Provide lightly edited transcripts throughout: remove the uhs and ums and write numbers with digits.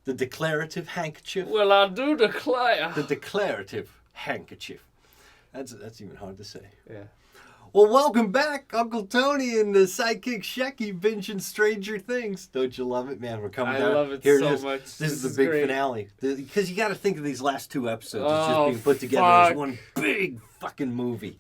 The declarative handkerchief. Well, I do declare. The declarative handkerchief. That's even hard to say. Yeah. Well, welcome back, Uncle Tony and the sidekick Shecky binging Stranger Things. Don't you love it, man? We're coming down. I love it Here so it is. much. This is the big great. finale. Because you got to think of these last 2 episodes as Oh, just being put together fuck. as one big fucking movie.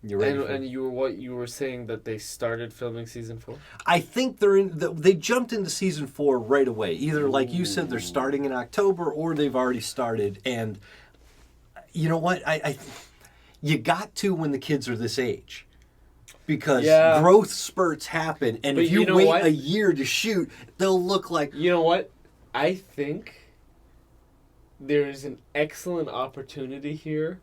You ready for And you were saying that they started filming season 4? I think they jumped into season 4 right away. Either, like you said, they're starting in October, or they've already started. And you know what? You got to when the kids are this age, because growth spurts happen, and But if you you know wait what? a year to shoot, they'll look like. You know what? I think there is an excellent opportunity here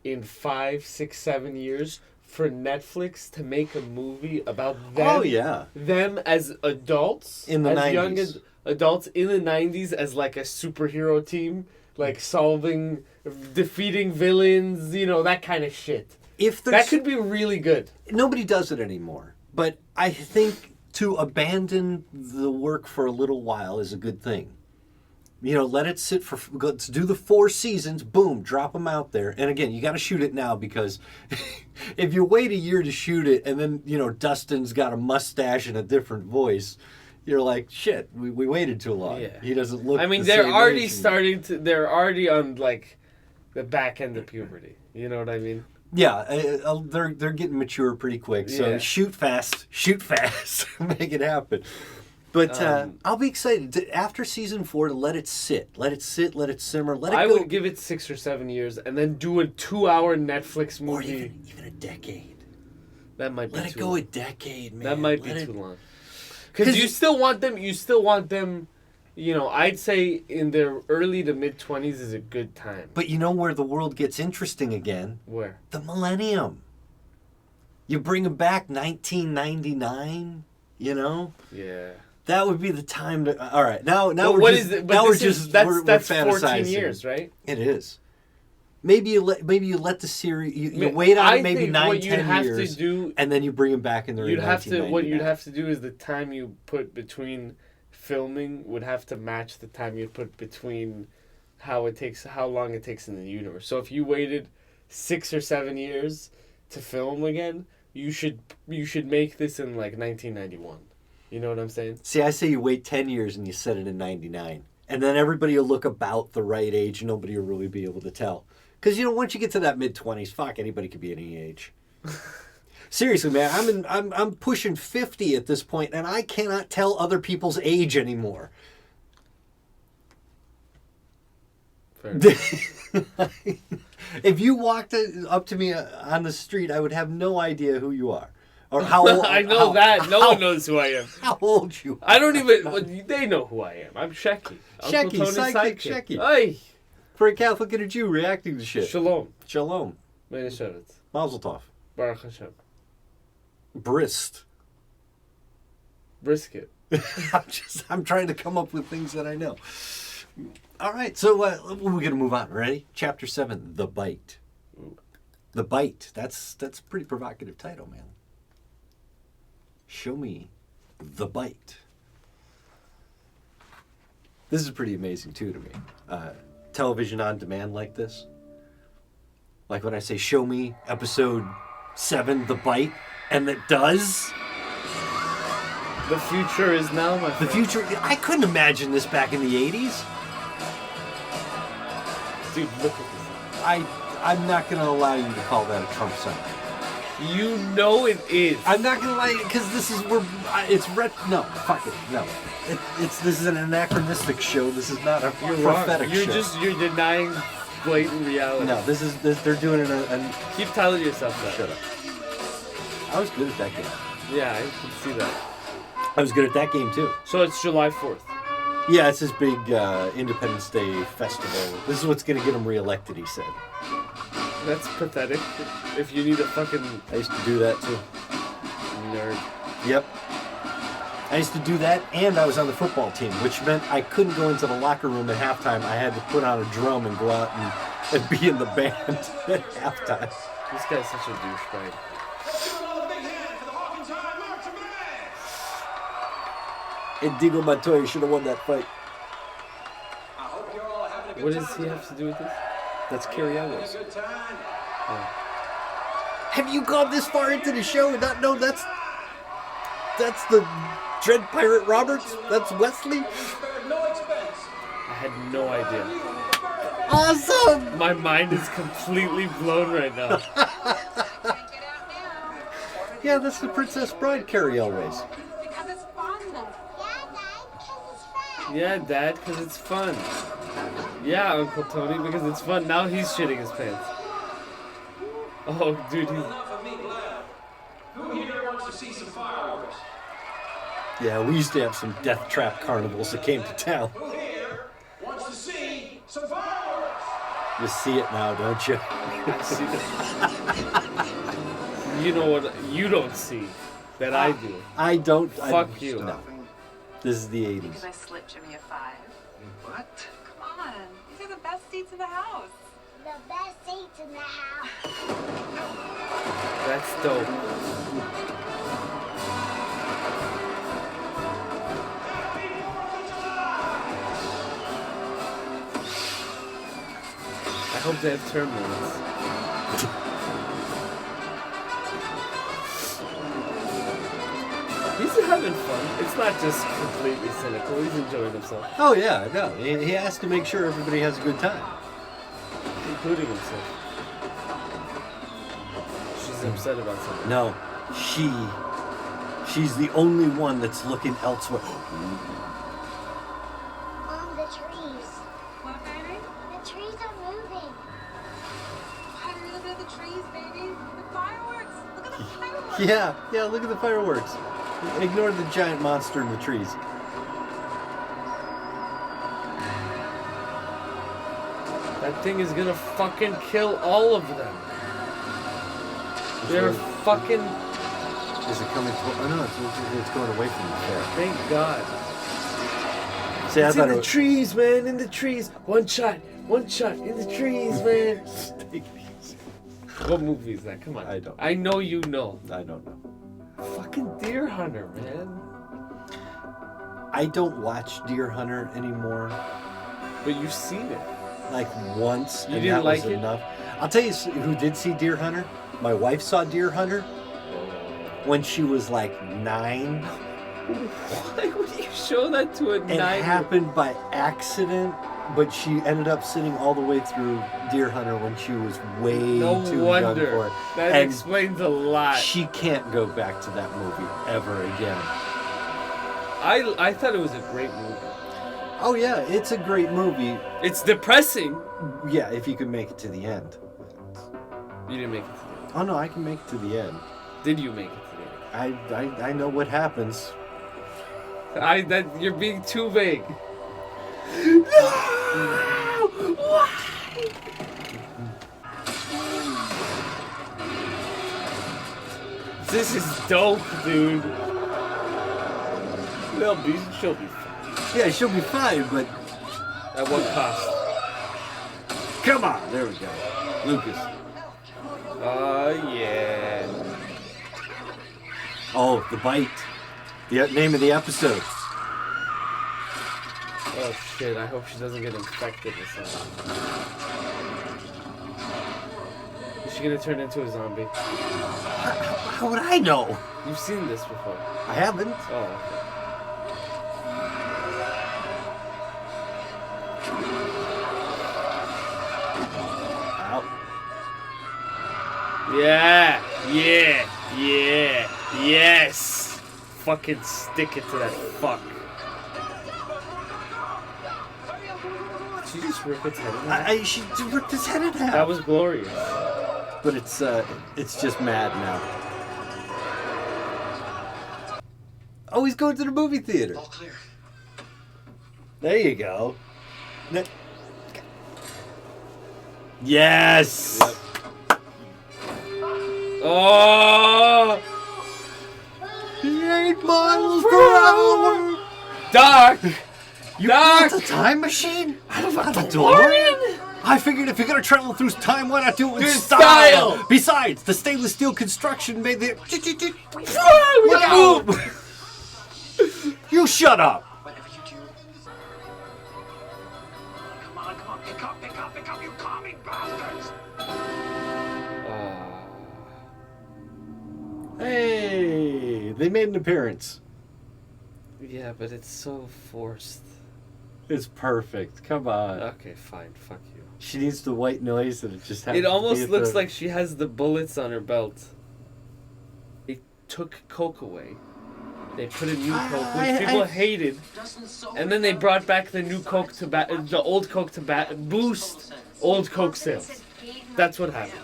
in 5, 6, 7 years for Netflix to make a movie about them. Oh yeah, Them as adults in the as 90s. young adults in the 90s as like a superhero team, like defeating villains, that kind of shit. That could be really good. Nobody does it anymore, but I think to abandon the work for a little while is a good thing. Let it sit let's do the 4 seasons, boom, drop them out there. And again, you got to shoot it now, because if you wait a year to shoot it and then, Dustin's got a mustache and a different voice, you're like, shit, we waited too long. Yeah. He doesn't look they're already they're already on like the back end of puberty. You know what I mean? Yeah, they're getting mature pretty quick. So Yeah. shoot fast, make it happen. But I'll be excited after season 4 to let it sit, let it simmer, let it go. I would give it 6 or 7 years and then do a 2-hour Netflix movie. Or even a decade. That might be Let it go a decade, man. That might be too long. Because you still want them. I'd say in their early to mid 20s is a good time. But you know where the world gets interesting again? Where? The millennium. You bring them back 1999. Yeah. That would be the time to. All right, now But we're that's fantasizing. 14 years, right? It is. Maybe you let the series. You wait on it maybe 9-10 years, and then you bring them back in the. What you'd have to do is the time you put between filming would have to match the time you put between how long it takes in the universe. So if you waited 6 or 7 years to film again, you should make this in like 1991. You know what I'm saying? See, I say you wait 10 years and you set it in 99. And then everybody will look about the right age and nobody will really be able to tell. Because, once you get to that mid-20s, fuck, anybody could be any age. Seriously, man, I'm pushing 50 at this point, and I cannot tell other people's age anymore. Fair. If you walked up to me on the street, I would have no idea who you are. Or how old, I know that. No one knows who I am. How old you are. I don't even... They know who I am. I'm Shecky. Shecky, sidekick Shecky. Hey! For a Catholic and a Jew reacting to shit. Shalom. Shalom. Meine Shevet. Mazel tov. Baruch Hashem. Brisket. I'm trying to come up with things that I know. All right, so we're going to move on. Ready? Chapter 7, The Bite. Ooh. The Bite. That's a pretty provocative title, man. Show me the bite. This is pretty amazing, too, to me. Television on demand like this. Like when I say, show me episode 7, The Bite, and it does. The future is now, my friend. The future... I couldn't imagine this back in the 80s. Dude, look at this. I'm not going to allow you to call that a Trump sign. You know it is. I'm not gonna lie, because it's no, fuck it, no. This is an anachronistic show. This is not a prophetic show. You're denying blatant reality. No, they're doing it. Keep telling yourself that. Shut up. I was good at that game. Yeah, I can see that. I was good at that game too. So it's July 4th. Yeah, it's this big Independence Day festival. This is what's gonna get him reelected, he said. That's pathetic. If you need a fucking... I used to do that too. Nerd. Yep. I used to do that, and I was on the football team, which meant I couldn't go into the locker room at halftime. I had to put on a drum and go out and be in the band at halftime. This guy's such a douchebag. And Diego Montoya should have won that fight. What does he have to do with this? That's Carrie Elwes. Oh. Have you gone this far into the show and not know that's the Dread Pirate Roberts? That's Wesley? I had no idea. Awesome! My mind is completely blown right now. Yeah, that's the Princess Bride, Carrie Elwes. Because it's fun. Yeah, Dad, because it's fun. Yeah, Uncle Tony, because it's fun. Now he's shitting his pants. Oh, dude, he's... Who here wants to see some fireworks? Yeah, we used to have some death trap carnivals that came to town. Who here wants to see some fireworks? You see it now, don't you? I see that. You know what you don't see that I do. I don't. Fuck you. No. This is the 80s. Because I slipped Jimmy a 5. What? Come on. These are the best seats in the house. The best seats in the house. That's dope. I hope they have term limits. He's having fun. It's not just completely cynical. He's enjoying himself, Oh yeah, no. He has to make sure everybody has a good time. including himself. She's upset about something. No, she's the only one that's looking elsewhere. Mom, the trees. What, baby? The trees are moving. Why are you looking at the trees, baby? The fireworks. Look at the fireworks. Yeah, look at the fireworks. Ignore the giant monster in the trees. That thing is gonna fucking kill all of them. They're fucking... Is it coming toward? Oh no, it's going away from the fair. Thank God. See, I It's thought in it the was... trees, man. In the trees. One shot in the trees, man. What movie is that? Come on. I don't. I know you know. I don't know. Fucking Deer Hunter, man. I don't watch Deer Hunter anymore. But you've seen it. Like once, You and didn't that was like it? enough. I'll tell you who did see Deer Hunter. My wife saw Deer Hunter when she was like 9. Why would you show that to a It 9-year-old? happened by accident, but she ended up sitting all the way through Deer Hunter when she was way No too young wonder. for it. That And explains a lot. she can't go back to that movie ever again. I thought it was a great movie. Oh yeah, it's a great movie. It's depressing. Yeah, if you can make it to the end. You didn't make it to the end. Oh no, I can make it to the end. Did you make it to the end? I know what happens. You're being too vague. This is dope, dude. She'll be fine. Yeah, she'll be fine, but At what cost? come on, there we go. Lucas. Yeah. Oh, The Bite. The name of the episode. Oh shit, I hope she doesn't get infected or something. Is she gonna turn into a zombie? How would I know? You've seen this before. I haven't. Oh, okay. Ow. Yeah, yes. Fucking stick it to that fuck. Did she just rip its head in half? She ripped his head in half. That was glorious. But it's just mad now. Oh, he's going to the movie theater. All clear. There you go. Yes. Yep. Oh! 8 miles per hour. Doc! You Doc! built a time machine? Out of a DeLorean? I figured if you're gonna travel through time, why not do it with Do style? style! Besides, the stainless steel construction made the. Look out! You shut up! Whatever you do. Come on, pick up, you commie bastards! Hey, they made an appearance. Yeah, but it's so forced. It's perfect. Come on. Okay, fine. Fuck you. She needs the white noise, and it just happens It to be almost at looks the- like she has the bullets on her belt. They took Coke away. They put a new Coke, which people hated, and then they brought back the new Coke to the old Coke to boost old Coke sales. That's what happened.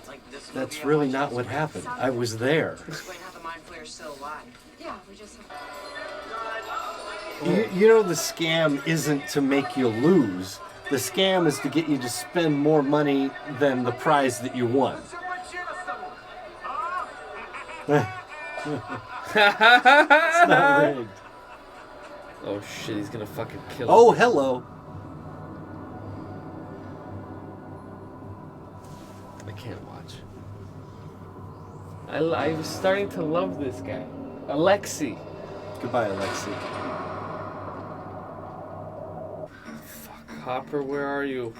That's really not what happened. I was there. Explain how the mind flayer's still alive. Yeah, we just. You know the scam isn't to make you lose. The scam is to get you to spend more money than the prize that you won. It's not rigged. Oh shit, he's gonna fucking kill Oh, us. hello. I can't watch. I was starting to love this guy. Alexi. Goodbye, Alexi. Fuck, Hopper, where are you?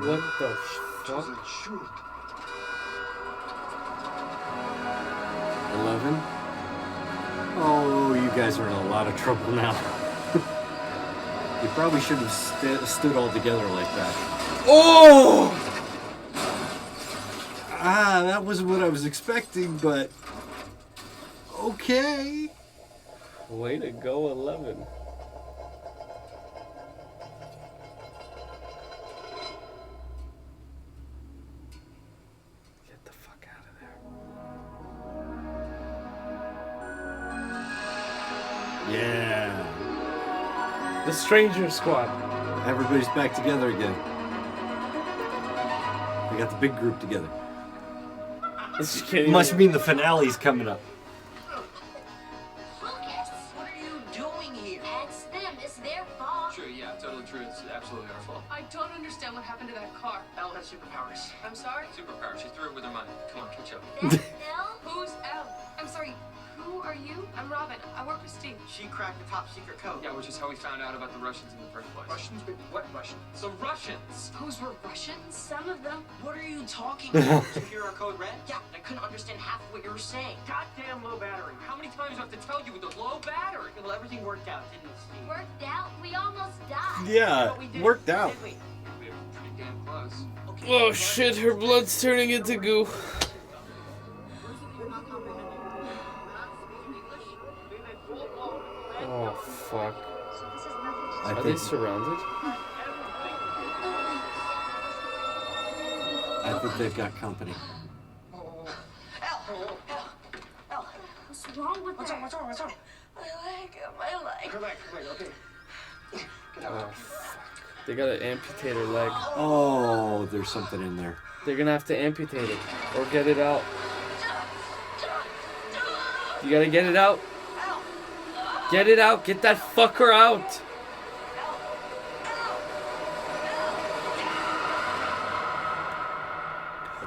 What the fuck? 11? Oh, you guys are in a lot of trouble now. You probably should have stood all together like that. Oh! Ah, that wasn't what I was expecting, but... Okay. Way to go, 11. Get the fuck out of there. Yeah. The Stranger Squad. Everybody's back together again. We got the big group together. This kid Must mean the finale's coming up. Lucas, What are you doing here? it's them. It's their fault. True, yeah, totally true. It's absolutely our fault. I don't understand what happened to that car. Elle has superpowers. I'm sorry? Superpowers. She threw it with her mind. Come on, catch up. That's Nell. Who's Elle? I'm sorry. Who are you? I'm Robin. I work with Steve. She cracked the top secret code. Yeah, which is how we found out about the Russians in the first place. Russians? What Russians? The Russians! Those were Russians? Some of them. What are you talking about? Did you hear our code red? Yeah, I couldn't understand half of what you were saying. Goddamn low battery. How many times do I have to tell you with the low battery? Well, everything worked out, didn't it, Steve? Worked out. We almost died. Yeah, But we did. worked out. Did we? We were pretty damn close. Okay, Oh but- shit, her blood's turning into goo. Oh fuck. I Are they think, surrounded? I think they've got company. What's wrong with What's her? wrong? What's wrong? What's wrong? My leg. Come back, okay. Oh fuck. They gotta amputate her leg. Oh, there's something in there. They're gonna have to amputate it or get it out. You gotta get it out. Get it out. Get that fucker out.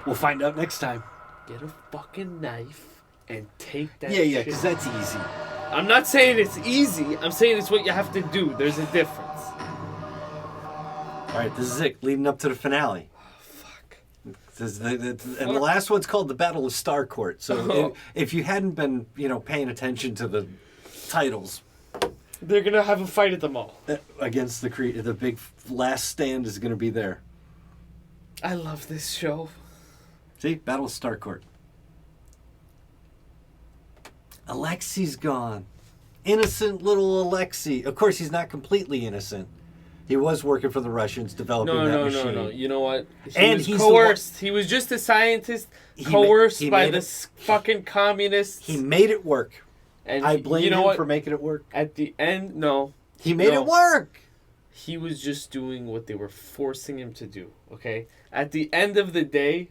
We'll find out next time. Get a fucking knife and take that Yeah, shit. because that's easy. I'm not saying it's easy. I'm saying it's what you have to do. There's a difference. All right, this is it, leading up to the finale. Fuck. And the last one's called the Battle of Starcourt. So if you hadn't been, paying attention to the titles They're gonna have a fight at the mall. against the big last stand is going to be there. I love this show. See, Battle of Starcourt. Alexi's gone. Innocent little Alexi. Of course, he's not completely innocent. He was working for the Russians, developing that machine. No. You know what? He And was he's the coerced. He was just a scientist coerced he by made the it- fucking communists. He made it work. and I blame you know him what? for making it work. At the end, no. He made No. it work. he was just doing what they were forcing him to do, okay? At the end of the day,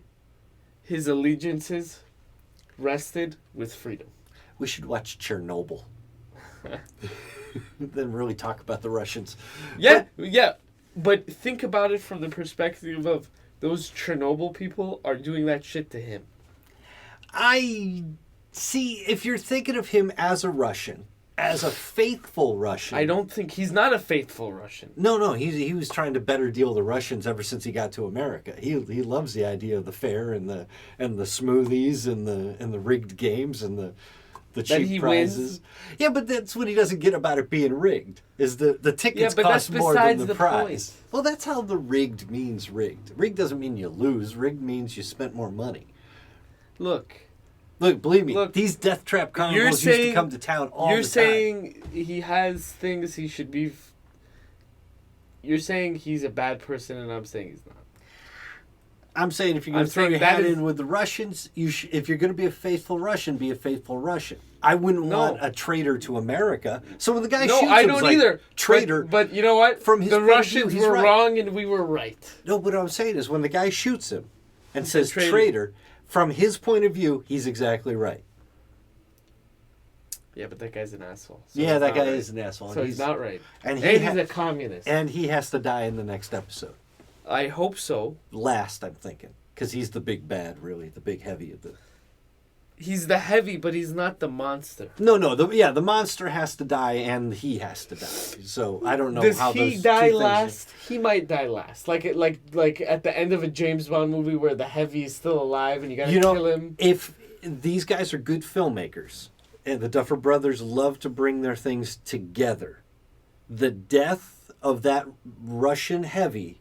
his allegiances rested with freedom. We should watch Chernobyl. Then really talk about the Russians. But think about it from the perspective of those Chernobyl people are doing that shit to him. I see, if you're thinking of him as a Russian, as a faithful Russian. I don't think he's not a faithful Russian. No, he was trying to better deal the Russians ever since he got to America. He loves the idea of the fair and the smoothies and the rigged games and the cheap prizes. Wins. Yeah, but that's what he doesn't get about it being rigged. Is the tickets but cost that's more than besides the the prize. point. Well, that's how the rigged means rigged. Rigged doesn't mean you lose. Rigged means you spent more money. Look, Believe me, these death trap carnivals used to come to town all the time. You're saying he has things he should be... You're saying he's a bad person, and I'm saying he's not. I'm saying if you're going to throw your hat in with the Russians, if you're going to be a faithful Russian, be a faithful Russian. I wouldn't want a traitor to America. So when the guy shoots him, I don't either. Traitor. But you know what? From his the point of Russians view, he's were right. wrong and we were right. No, but what I'm saying is when the guy shoots him and says traitor. traitor, from his point of view, he's exactly right. Yeah, but that guy's an asshole. So Yeah, that guy right. is an asshole. So he's not right. And he's he a communist. And he has to die in the next episode. I hope so. Last, I'm thinking. Because he's the big bad, really. The big heavy of the... He's the heavy, but he's not the monster. No, the monster has to die and he has to die. So I don't know Does how he those die two last? He might die last. Like at the end of a James Bond movie where the heavy is still alive and you gotta kill him. If these guys are good filmmakers, and the Duffer Brothers love to bring their things together, the death of that Russian heavy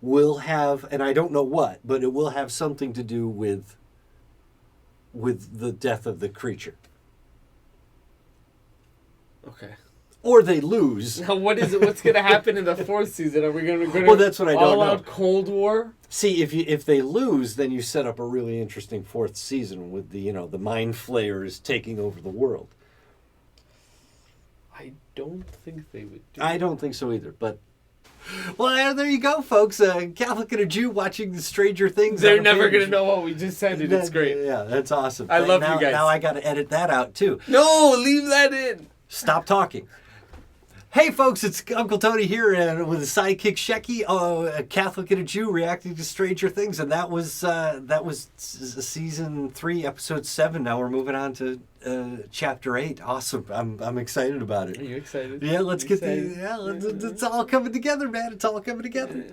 will have, and I don't know what, but it will have something to do with the death of the creature. Okay. Or they lose. Now what is it? What's gonna happen in the fourth season? Are we gonna go Well, that's what I don't all know. out Cold War? See, if they lose, then you set up a really interesting fourth season with the mind flayers taking over the world. I don't think they would do I don't think so either, but... Well, there you go, folks. A Catholic and a Jew watching the Stranger Things. They're on never Binge. going to know what we just said, and it's great. Yeah, that's awesome. I love now, you guys. Now I got to edit that out, too. No, leave that in. Stop talking. Hey, folks, it's Uncle Tony here with a sidekick Shecky, a Catholic and a Jew reacting to Stranger Things, and that was season 3, episode 7. Now we're moving on to chapter 8. Awesome! I'm excited about it. Are you excited? Yeah, let's get it's all coming together, man. It's all coming together.